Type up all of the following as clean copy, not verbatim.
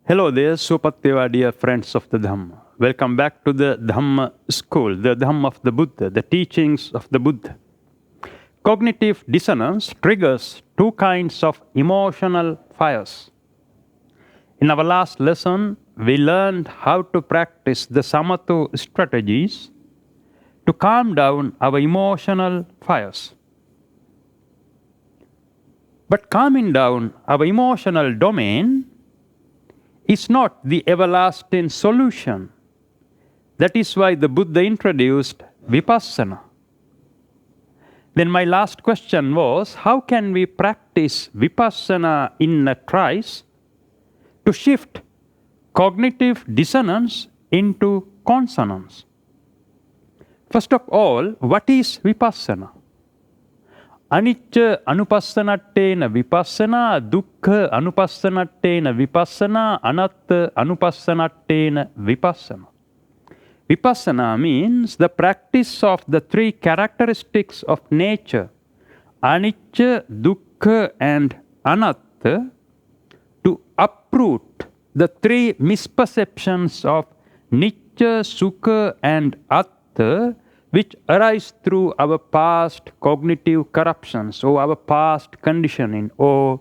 Hello there, Supateva, dear friends of the Dhamma. Welcome back to the Dhamma school, the Dhamma of the Buddha, the teachings of the Buddha. Cognitive dissonance triggers two kinds of emotional fires. In our last lesson, we learned how to practice the Samatho strategies to calm down our emotional fires. But calming down our emotional domain is not the everlasting solution. That is why the Buddha introduced Vipasana. Then my last question was, how can we practice Vipasana in a trice to shift cognitive dissonance into consonance? First of all, what is Vipasana? Anicca anupassanattena vipassana, dukkha anupassanattena vipassana, anatta anupassanattena vipassana. Vipassana means the practice of the three characteristics of nature, anicca, dukkha and anatta, to uproot the three misperceptions of nicca, sukha and atta, which arise through our past cognitive corruptions or our past conditioning or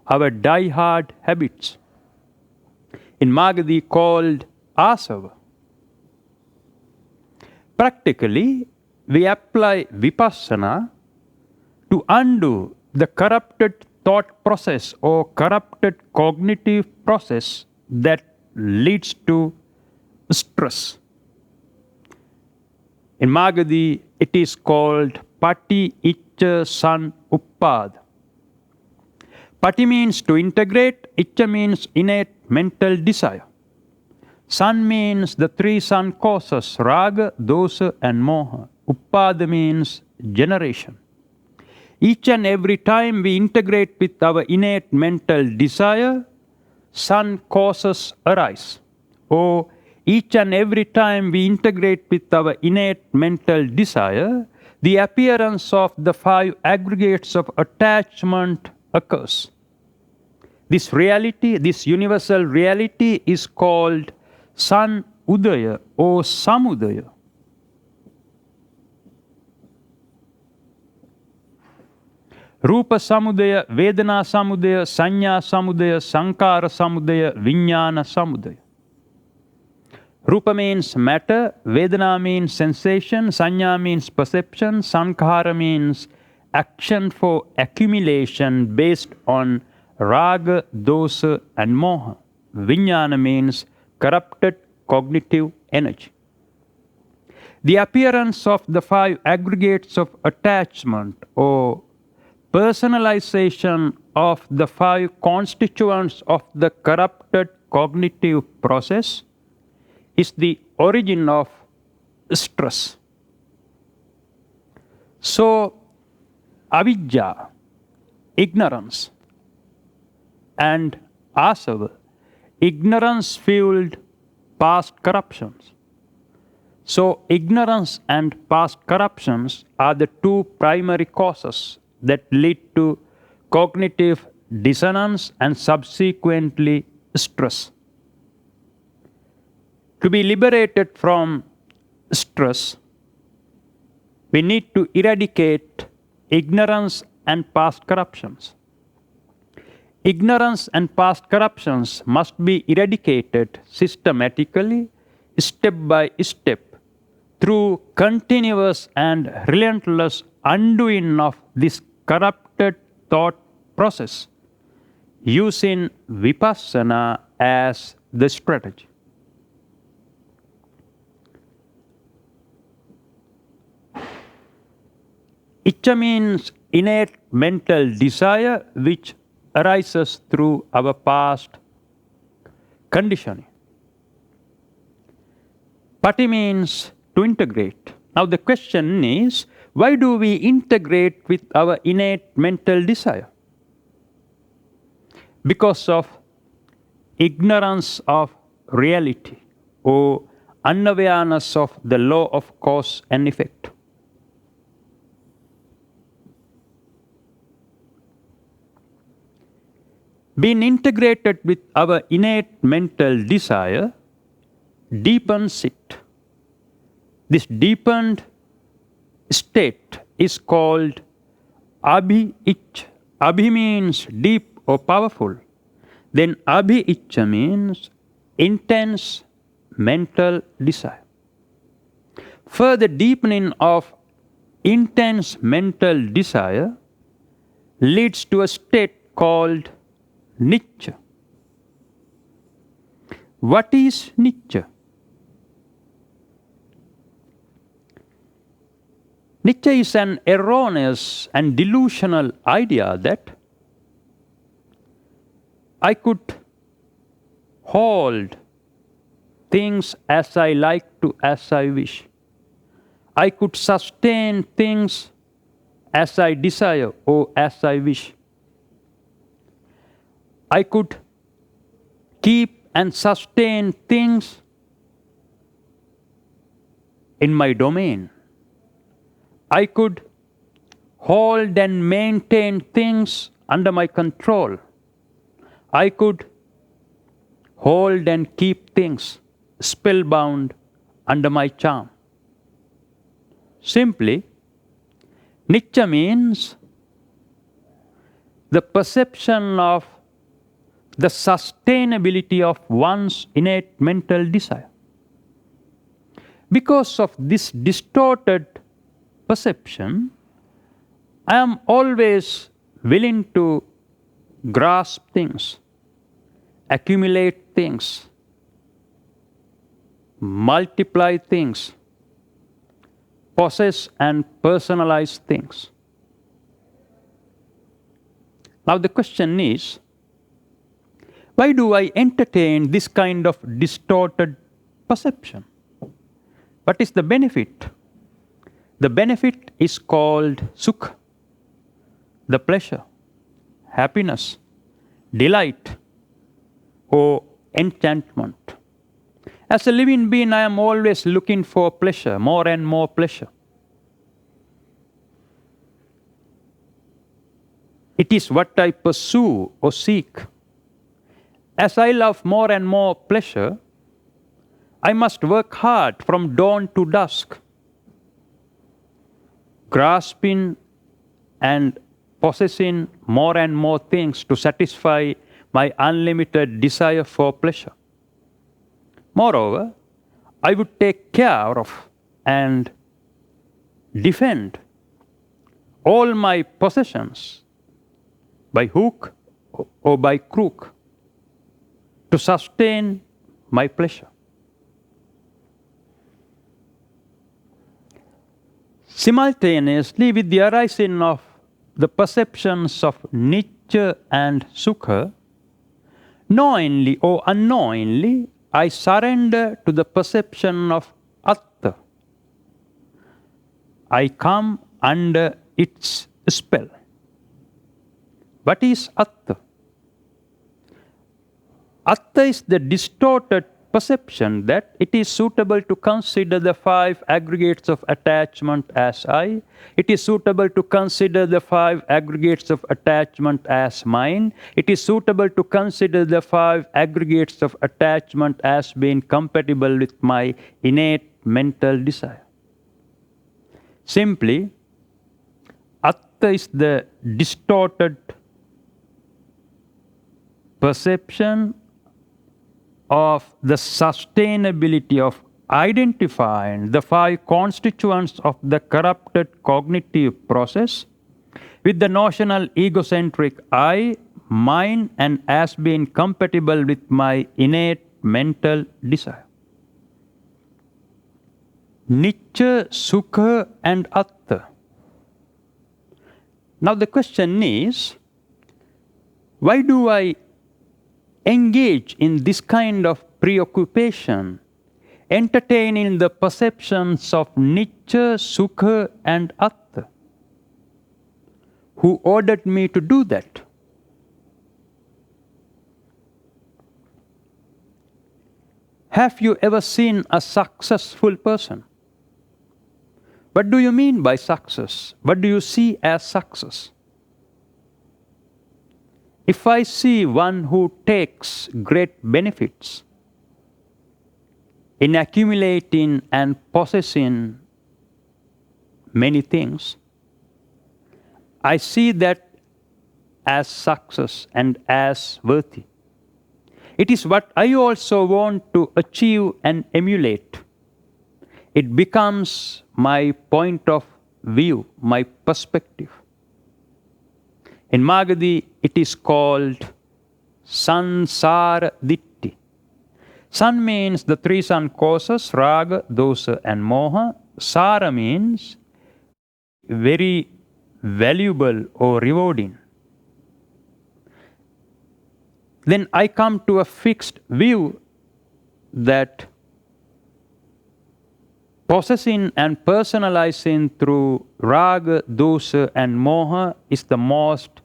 our die-hard habits. In Magadhi called asava. Practically, we apply Vipassana to undo the corrupted thought process or corrupted cognitive process that leads to stress. In Magadhi, it is called Pati Icca San Uppad. Pati means to integrate, Icca means innate mental desire. San means the three sun causes, Raga, Dosa and Moha. Uppad means generation. Each and every time we integrate with our innate mental desire, sun causes arise. Or each and every time we integrate with our innate mental desire, the appearance of the five aggregates of attachment occurs. This reality, this universal reality is called San Udaya or Samudaya. Rupa Samudaya, Vedana Samudaya, Sanya Samudaya, Sankara Samudaya, Vijnana Samudaya. Rupa means matter, Vedana means sensation, Sanya means perception, Sankhara means action for accumulation based on Raga, Dosa and Moha. Vijnana means corrupted cognitive energy. The appearance of the five aggregates of attachment or personalization of the five constituents of the corrupted cognitive process is the origin of stress. So, avidya, ignorance, and asava, ignorance-fueled past corruptions. So, ignorance and past corruptions are the two primary causes that lead to cognitive dissonance and subsequently stress. To be liberated from stress, we need to eradicate ignorance and past corruptions. Ignorance and past corruptions must be eradicated systematically, step by step, through continuous and relentless undoing of this corrupted thought process, using Vipassana as the strategy. Icca means innate mental desire which arises through our past conditioning. Pati means to integrate. Now the question is, why do we integrate with our innate mental desire? Because of ignorance of reality or unawareness of the law of cause and effect. being integrated with our innate mental desire, deepens it. This deepened state is called abhi-iccha. Abhi means deep or powerful. Then abhi-iccha means intense mental desire. Further deepening of intense mental desire leads to a state called nicca. What is nicca? Nicca is an erroneous and delusional idea that I could hold things as I like to, as I wish. I could sustain things as I desire or as I wish. I could keep and sustain things in my domain. I could hold and maintain things under my control. I could hold and keep things spellbound under my charm. Simply, nicca means the perception of the sustainability of one's innate mental desire. Because of this distorted perception, I am always willing to grasp things, accumulate things, multiply things, possess and personalize things. Now the question is, why do I entertain this kind of distorted perception? What is the benefit? The benefit is called sukha, the pleasure, happiness, delight, or enchantment. As a living being, I am always looking for pleasure, more and more pleasure. It is what I pursue or seek. As I love more and more pleasure, I must work hard from dawn to dusk, grasping and possessing more and more things to satisfy my unlimited desire for pleasure. Moreover, I would take care of and defend all my possessions by hook or by crook to sustain my pleasure. Simultaneously, with the arising of the perceptions of nicca and sukha, knowingly or unknowingly, I surrender to the perception of atta. I come under its spell. What is atta? Atta is the distorted perception that it is suitable to consider the 5 aggregates of attachment as I. It is suitable to consider the 5 aggregates of attachment as mine. It is suitable to consider the 5 aggregates of attachment as being compatible with my innate mental desire. Simply, atta is the distorted perception of the sustainability of identifying the 5 constituents of the corrupted cognitive process with the notional egocentric I, mine, and as being compatible with my innate mental desire. Nicca, sukha, and atta. Now the question is, why do I engage in this kind of preoccupation, entertaining the perceptions of nicca, sukha, and atta? Who ordered me to do that? Have you ever seen a successful person? What do you mean by success? What do you see as success? If I see one who takes great benefits in accumulating and possessing many things, I see that as success and as worthy. It is what I also want to achieve and emulate. It becomes my point of view, my perspective. In Magadhi, it is called Sansara Ditti. San means the three sun causes, Raga, Dosa and Moha. Sara means very valuable or rewarding. Then I come to a fixed view that possessing and personalizing through Raga, Dosa and Moha is the most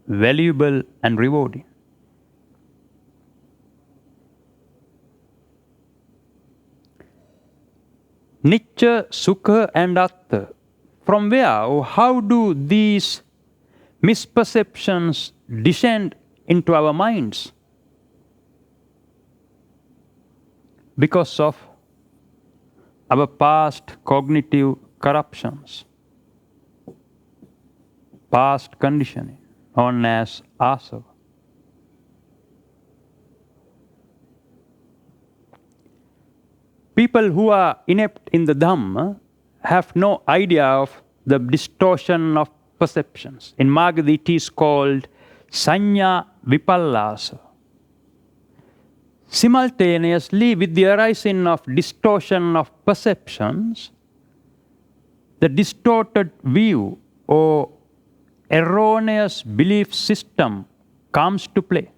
valuable and rewarding. Nitya, Sukha and Atta. From where or how do these misperceptions descend into our minds? Because of our past cognitive corruptions, past conditioning, known as asava. People who are inept in the Dhamma have no idea of the distortion of perceptions. In Magadhi, it is called Sanya Vipallasa. Simultaneously, with the arising of distortion of perceptions, the distorted view or erroneous belief system comes to play.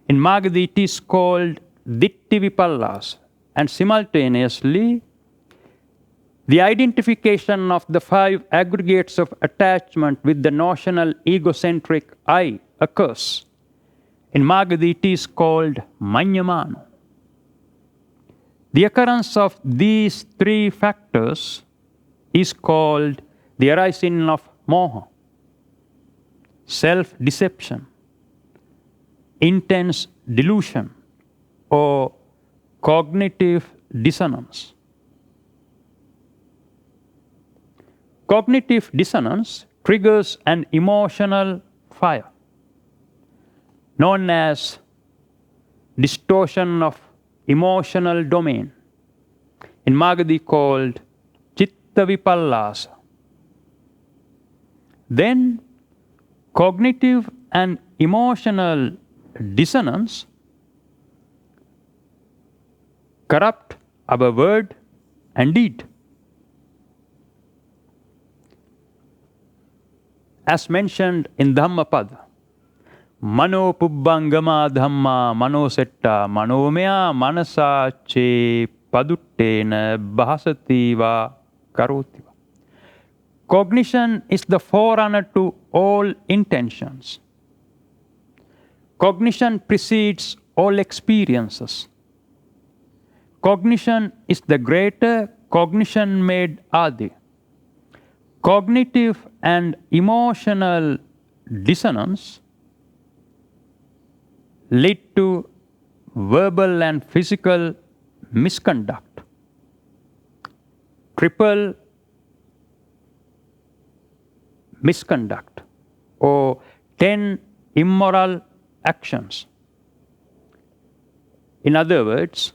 In Magadhi, it is called Ditti Vipallasa. And simultaneously, the identification of the five aggregates of attachment with the notional egocentric I occurs. In Magadhi, it is called Manyamano. The occurrence of these three factors is called the arising of moha, self-deception, intense delusion, or cognitive dissonance. Cognitive dissonance triggers an emotional fire known as distortion of emotional domain, in Magadhi called Chitta Vipallasa. Then cognitive and emotional dissonance corrupt our word and deed. As mentioned in Dhammapada, Mano Pubbangama Dhamma Mano Setta Manomaya Manasa Che Paduttena Bahasativa Karotiva. Cognition is the forerunner to all intentions. Cognition precedes all experiences. Cognition is the greater cognition made Adi. Cognitive and emotional dissonance lead to verbal and physical misconduct, triple misconduct, or 10 immoral actions. In other words,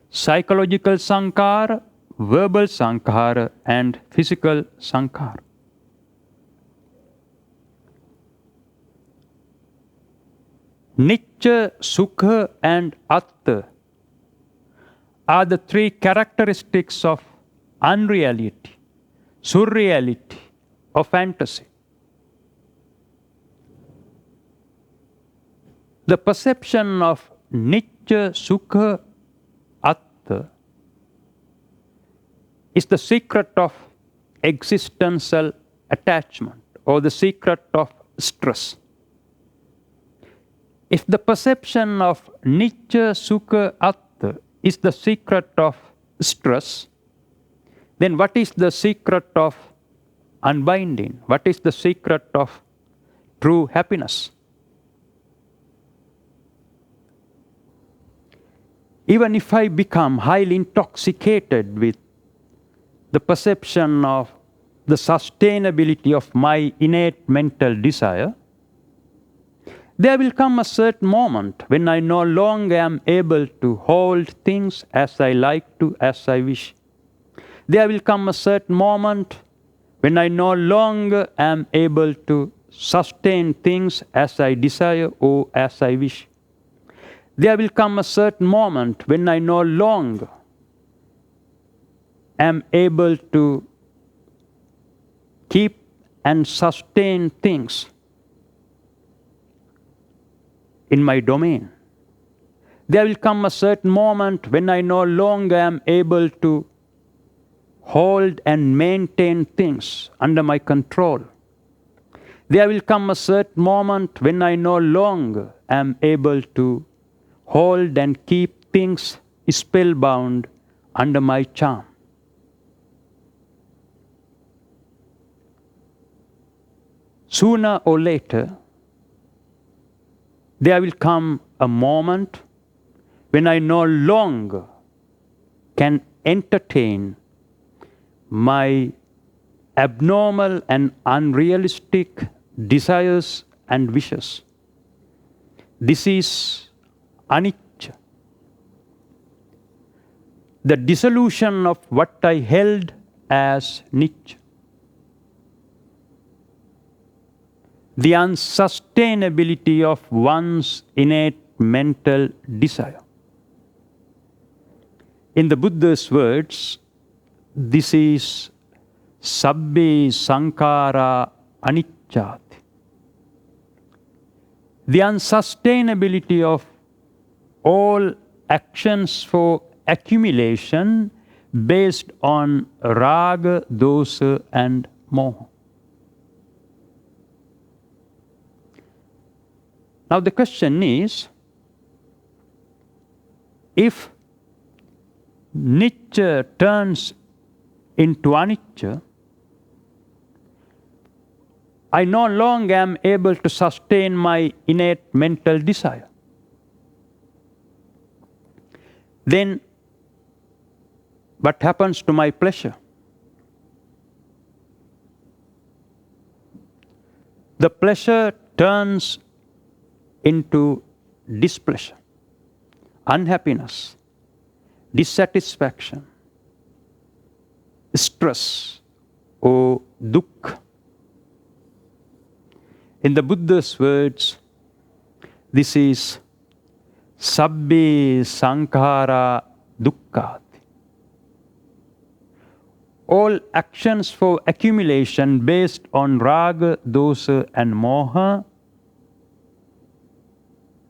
psychological sankhara, verbal sankhara, and physical sankhara. Nitya, Sukha, and Atta are the three characteristics of unreality, surreality, or fantasy. The perception of Nitya, Sukha, Atta is the secret of existential attachment or the secret of stress. If the perception of Nitya, Sukha, Atta is the secret of stress, then what is the secret of unbinding? What is the secret of true happiness. Even if I become highly intoxicated with the perception of the sustainability of my innate mental desire, there will come a certain moment when I no longer am able to hold things as I like to, as I wish. There will come a certain moment when I no longer am able to sustain things as I desire or as I wish. There will come a certain moment when I no longer am able to keep and sustain things in my domain. There will come a certain moment when I no longer am able to hold and maintain things under my control. There will come a certain moment when I no longer am able to hold and keep things spellbound under my charm. Sooner or later, there will come a moment when I no longer can entertain my abnormal and unrealistic desires and wishes. This is anicca. The dissolution of what I held as nicca. The unsustainability of one's innate mental desire. In the Buddha's words, this is sabbe sankhara anicca. The unsustainability of all actions for accumulation based on raga, dosa, and moha. Now the question is, if nicca turns into anicca, I no longer am able to sustain my innate mental desire. Then what happens to my pleasure? The pleasure turns into displeasure, unhappiness, dissatisfaction, stress, or dukkha. In the Buddha's words, this is sabbe sankhara dukkha. All actions for accumulation based on raga, dosa, and moha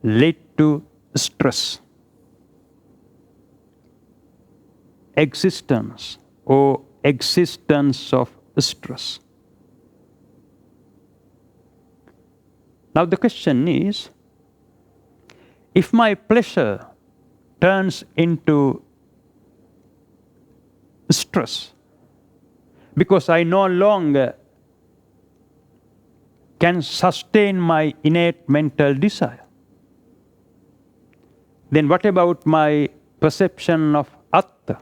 lead to stress, existence or existence of stress. Now the question is, if my pleasure turns into stress because I no longer can sustain my innate mental desire, then what about my perception of atta?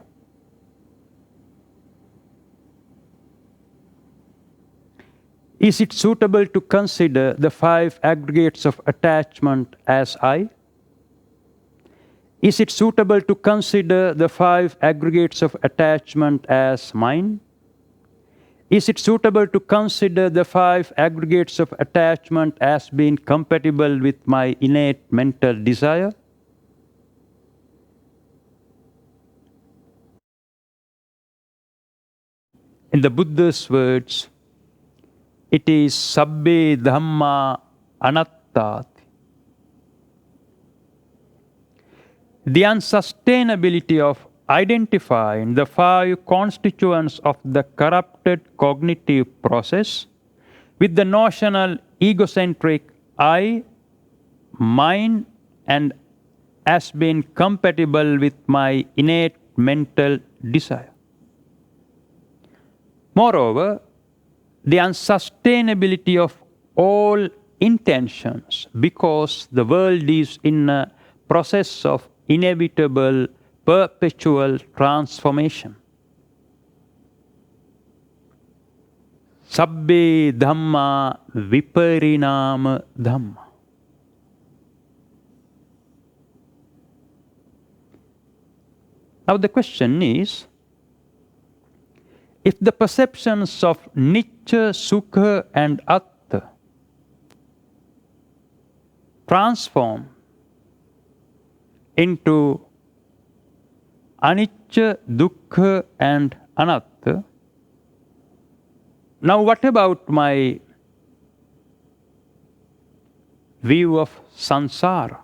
Is it suitable to consider the 5 aggregates of attachment as I? Is it suitable to consider the 5 aggregates of attachment as mine? Is it suitable to consider the 5 aggregates of attachment as being compatible with my innate mental desire? In the Buddha's words, it is sabbe Dhamma anattati. The unsustainability of identifying the 5 constituents of the corrupted cognitive process with the notional egocentric I, mine, and as being compatible with my innate mental desire. Moreover, the unsustainability of all intentions because the world is in a process of inevitable, perpetual transformation. Sabbe Dhamma Viparinama Dhamma. Now the question is, if the perceptions of Nitya, Sukha and Atta transform into Anicca, Dukkha and Anatta, now what about my view of samsara,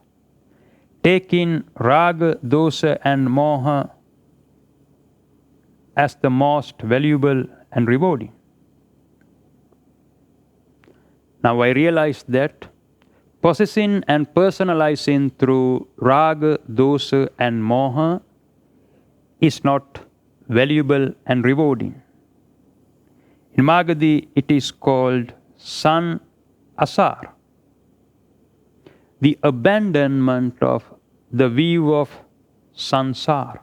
taking raga, dosa and moha as the most valuable and rewarding? Now I realize that possessing and personalizing through raga, dosa and moha is not valuable and rewarding. In Magadhi, it is called san asar, the abandonment of the view of sansar.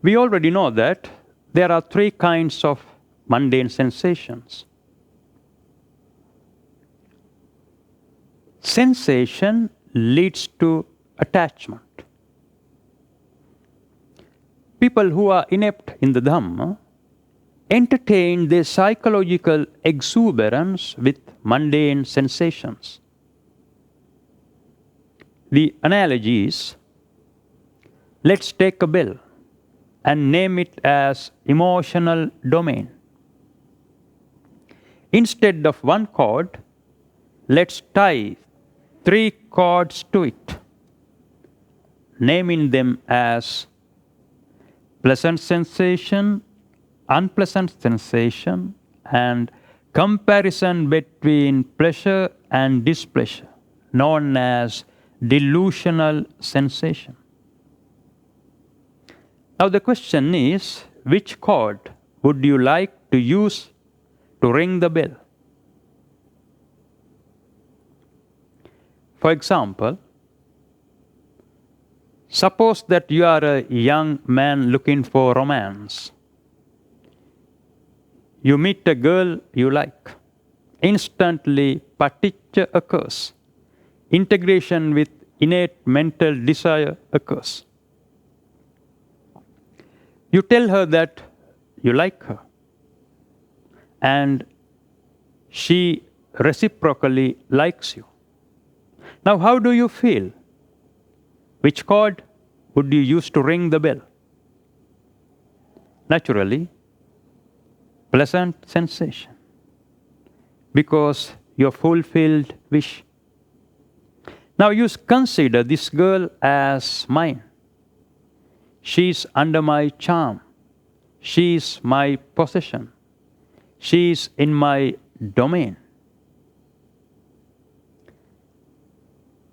We already know that there are three kinds of mundane sensations. Sensation leads to attachment. People who are inept in the Dhamma entertain their psychological exuberance with mundane sensations. The analogy is, let's take a bell and name it as emotional domain. Instead of one chord, let's tie 3 chords to it, naming them as pleasant sensation, unpleasant sensation, and comparison between pleasure and displeasure, known as delusional sensation. Now the question is, which chord would you like to use to ring the bell? For example, suppose that you are a young man looking for romance. You meet a girl you like. Instantly, paticca occurs. Integration with innate mental desire occurs. You tell her that you like her, and she reciprocally likes you. Now, how do you feel? Which chord would you use to ring the bell? Naturally, pleasant sensation, because you fulfilled wish. Now you consider this girl as mine. She's under my charm. She's my possession. She's in my domain.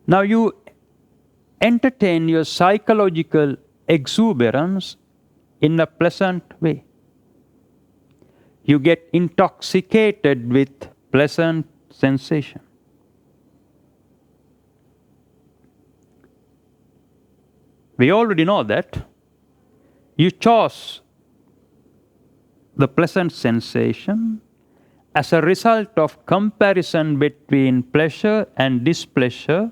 Now you entertain your psychological exuberance in a pleasant way. You get intoxicated with pleasant sensation. We already know that you chose the pleasant sensation as a result of comparison between pleasure and displeasure,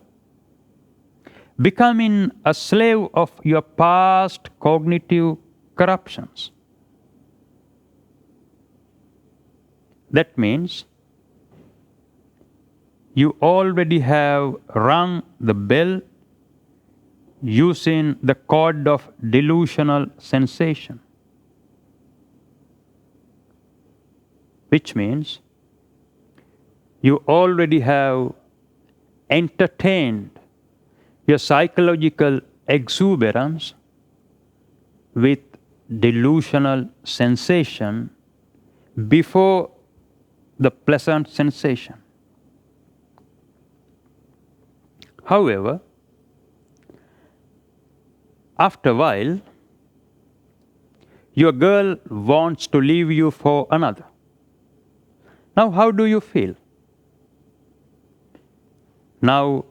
becoming a slave of your past cognitive corruptions. That means you already have rung the bell using the chord of delusional sensation, which means you already have entertained your psychological exuberance with delusional sensation before the pleasant sensation. However, after a while, your girl wants to leave you for another. Now, how do you feel? Now,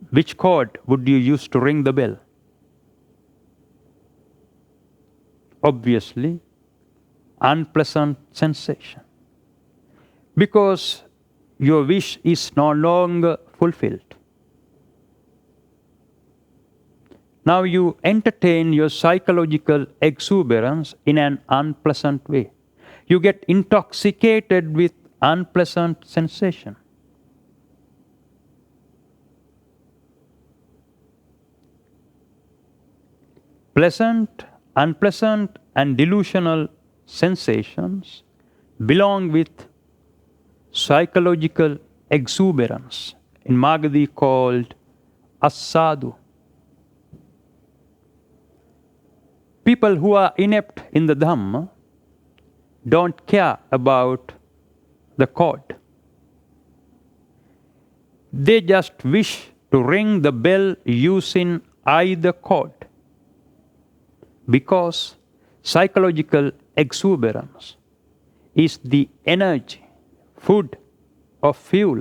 which chord would you use to ring the bell? Obviously, unpleasant sensation. Because your wish is no longer fulfilled. Now you entertain your psychological exuberance in an unpleasant way. You get intoxicated with unpleasant sensation. Pleasant, unpleasant, and delusional sensations belong with psychological exuberance, in Magadhi called asadu. People who are inept in the Dhamma don't care about the chord. They just wish to ring the bell using either chord, because psychological exuberance is the energy, food or fuel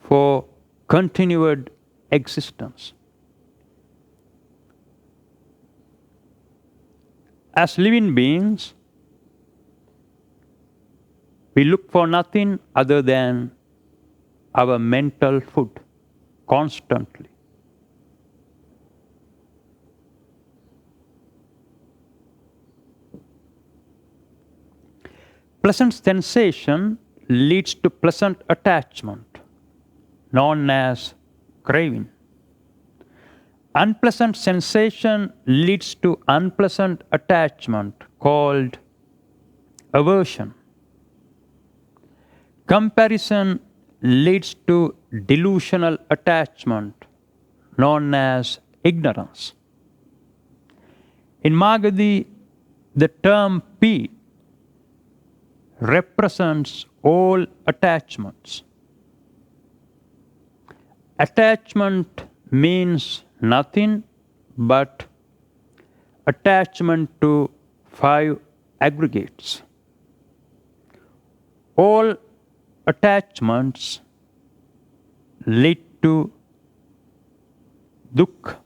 for continued existence. As living beings, we look for nothing other than our mental food constantly. Pleasant sensation leads to pleasant attachment, known as craving. Unpleasant sensation leads to unpleasant attachment, called aversion. Comparison leads to delusional attachment, known as ignorance. In Magadhi, the term P represents all attachments. Attachment means nothing but attachment to 5 aggregates. All attachments lead to dukkha.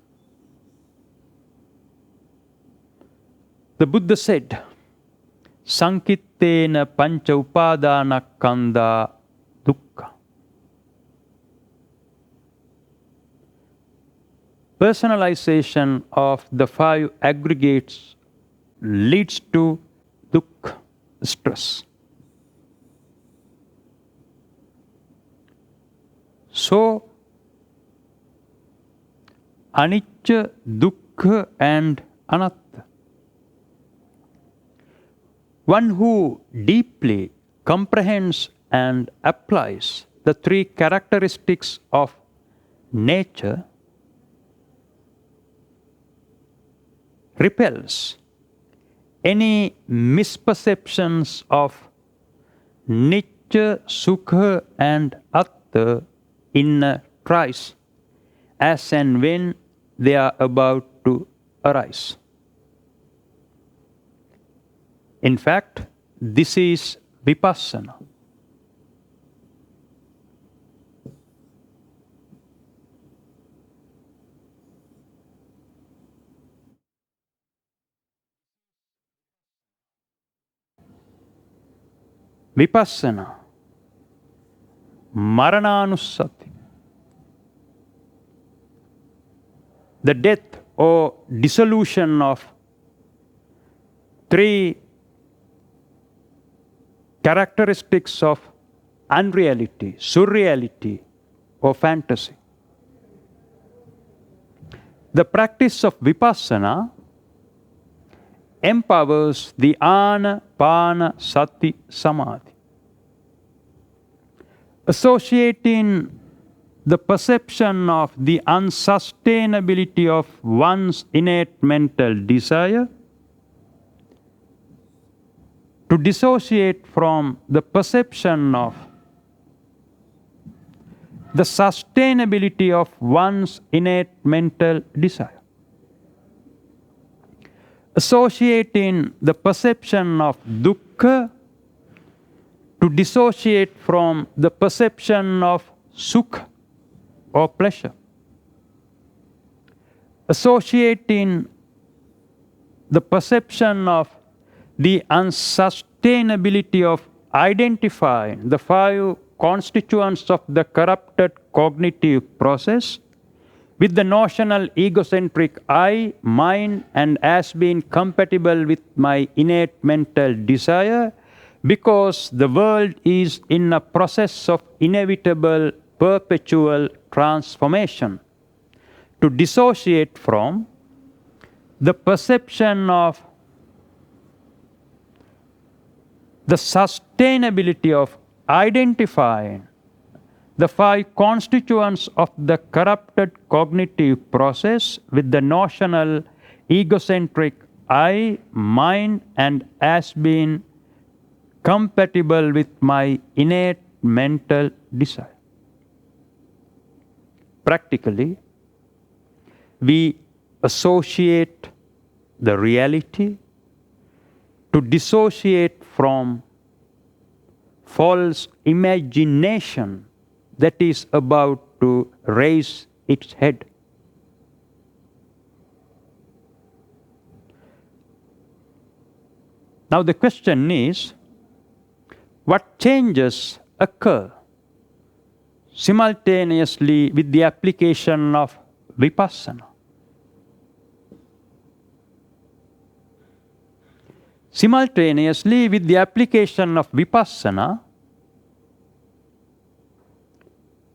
The Buddha said, Sankittena pancha upadana kanda dukkha. Personalization of the 5 aggregates leads to dukkha, stress. So, anicca, dukkha and anatta. One who deeply comprehends and applies the 3 characteristics of nature repels any misperceptions of nitya, sukha and atta in a trice, as and when they are about to arise. In fact, this is Vipasana. Vipasana, Marananusati. The death or dissolution of 3 characteristics of unreality, surreality, or fantasy. The practice of Vipasana empowers the Anapana Sati Samadhi, associating the perception of the unsustainability of one's innate mental desire to dissociate from the perception of the sustainability of one's innate mental desire. Associating the perception of dukkha to dissociate from the perception of sukha, or pleasure. Associating the perception of the unsustainability of identifying the five constituents of the corrupted cognitive process with the notional egocentric I, mine, and as being compatible with my innate mental desire, because the world is in a process of inevitable perpetual transformation. To dissociate from the perception of the sustainability of identifying the five constituents of the corrupted cognitive process with the notional egocentric I, mine, and as being compatible with my innate mental desire. Practically, we associate the reality to dissociate from false imagination that is about to raise its head. Now the question is, what changes occur simultaneously with the application of Vipasana? Simultaneously with the application of Vipasana,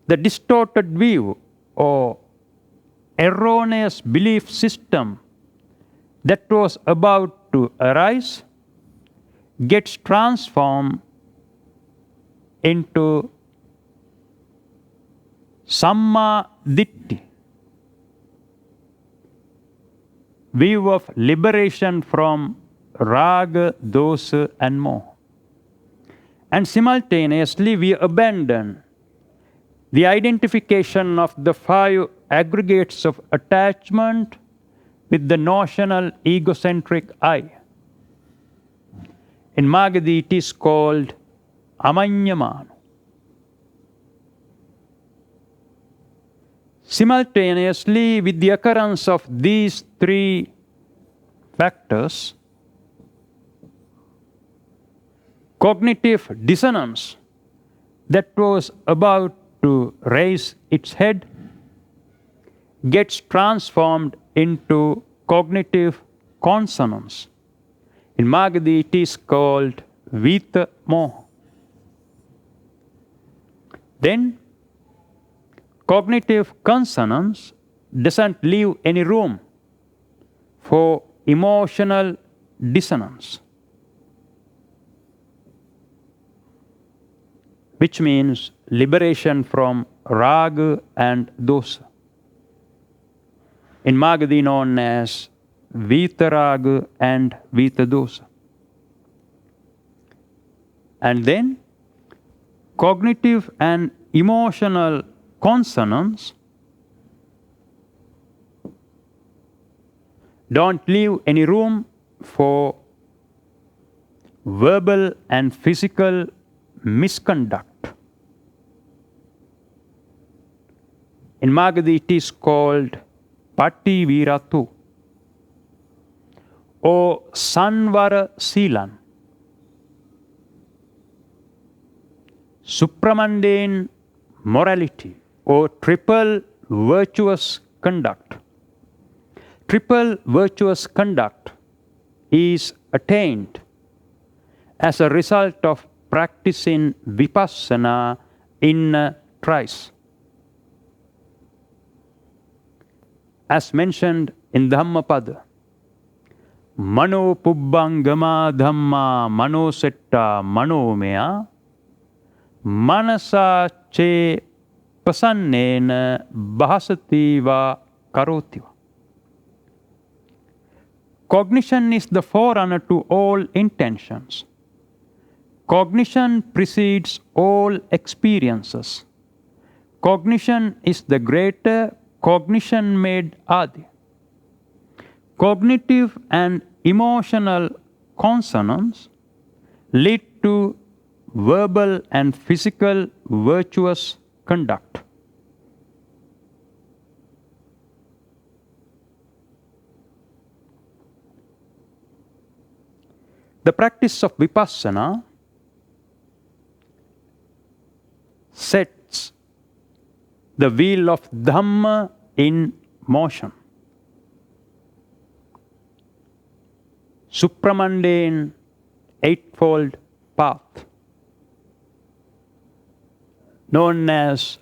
the distorted view or erroneous belief system that was about to arise gets transformed into Samma Ditti, view of liberation from raga, dosa, and moha. And simultaneously we abandon the identification of the five aggregates of attachment with the notional egocentric I. In Magadhi it is called Amanyamana. Simultaneously with the occurrence of these three factors, cognitive dissonance that was about to raise its head gets transformed into cognitive consonance. In Magadhi it is called Vita Moha. Then cognitive consonance doesn't leave any room for emotional dissonance, which means liberation from raga and dosa. In Magadhi known as Vitaraga and Vitadosa. And then cognitive and emotional consonance don't leave any room for verbal and physical misconduct. In Magadhi it is called Patti Viratu or Sanvara Silan. Supramundane morality or triple virtuous conduct. Triple virtuous conduct is attained as a result of practicing Vipasana in trice. As mentioned in Dhammapada, Mano Pubbangama Dhamma Mano Setta Manomaya Manasa Che Pasannena Bahasati Va Karotiva. Cognition is the forerunner to all intentions. Cognition precedes all experiences. Cognition is the greater cognition made Adi. Cognitive and emotional consonance lead to verbal and physical virtuous conduct. The practice of Vipasana sets the wheel of Dhamma in motion. Supramundane eightfold path, known as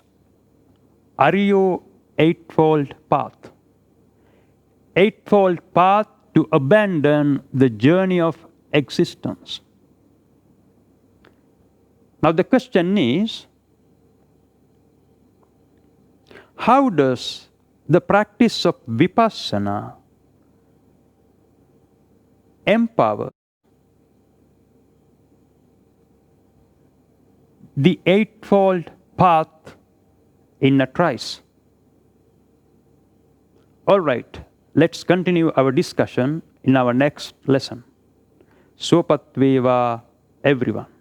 Ariyo eightfold path. Eightfold path to abandon the journey of existence. Now the question is, how does the practice of Vipasana empower the eightfold path in a trice? All right, let's continue our discussion in our next lesson. Sopatveva, everyone.